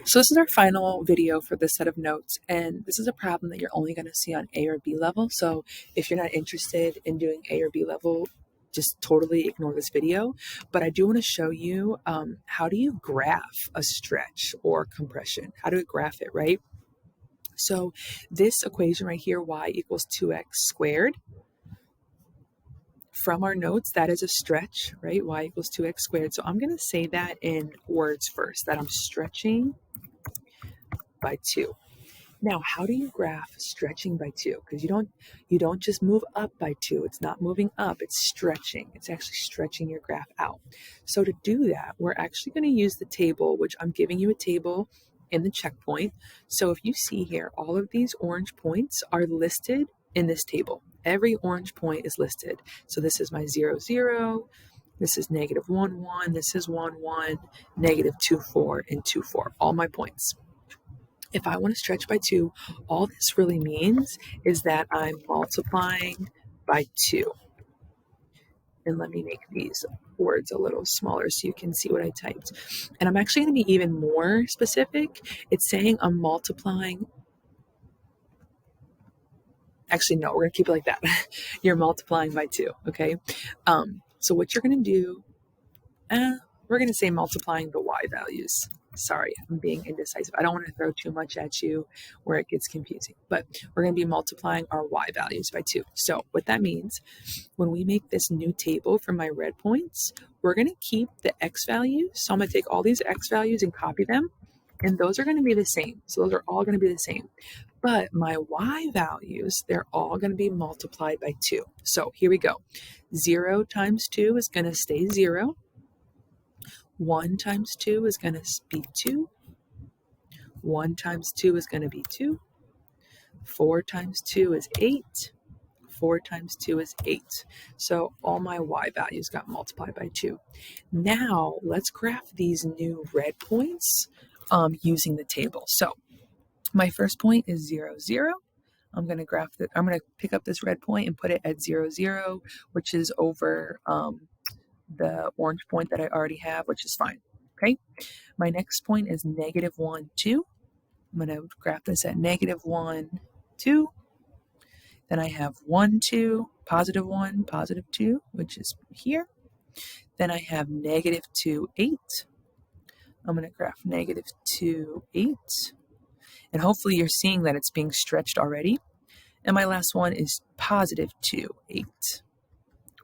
So this is our final video for this set of notes, and this is a problem that you're only going to see on A or B level. So if you're not interested in doing A or B level, just totally ignore this video. But I do want to show you how do you graph a stretch or compression? How do we graph it, right? So this equation right here, y equals 2x squared. From our notes, that is a stretch, right? Y equals 2x squared. So I'm going to say that in words first, that I'm stretching by 2. Now, how do you graph stretching by 2? Because you don't just move up by 2. It's not moving up, it's stretching. It's actually stretching your graph out. So to do that, we're actually going to use the table, which I'm giving you a table in the checkpoint. So if you see here, all of these orange points are listed in this table. Every orange point is listed. So this is my 0, 0. This is negative 1, 1. This is 1, 1, negative 2, 4, and 2, 4. All my points. If I want to stretch by 2, all this really means is that I'm multiplying by 2. And let me make these words a little smaller so you can see what I typed. And I'm actually going to be even more specific. It's saying I'm multiplying. Actually, no, we're going to keep it like that. You're multiplying by 2, okay? So what you're going to do, we're going to say multiplying the y values. Sorry, I'm being indecisive. I don't want to throw too much at you where it gets confusing, but we're going to be multiplying our y values by 2. So what that means, when we make this new table for my red points, we're going to keep the x values. So I'm going to take all these x values and copy them, and those are going to be the same. So those are all going to be the same. But my y values, they're all going to be multiplied by 2. So here we go. 0 times 2 is going to stay 0. 1 times 2 is going to be 2. 1 times 2 is going to be 2. 4 times 2 is 8. 4 times 2 is 8. So all my y values got multiplied by 2. Now let's graph these new red points using the table. So my first point is 0, 0. I'm going to pick up this red point and put it at 0, 0, which is over the orange point that I already have, which is fine. Okay. My next point is negative 1, 2. I'm going to graph this at negative 1, 2. Then I have 1, 2, positive 1, positive 2, which is here. Then I have negative 2, 8. I'm going to graph negative 2, 8. And hopefully you're seeing that it's being stretched already. And my last one is positive 2, 8.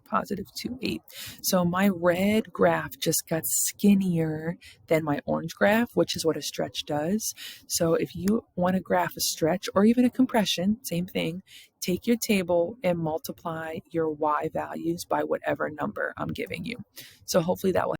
Positive 2, 8. So my red graph just got skinnier than my orange graph, which is what a stretch does. So if you want to graph a stretch or even a compression, same thing, take your table and multiply your y values by whatever number I'm giving you. So hopefully that will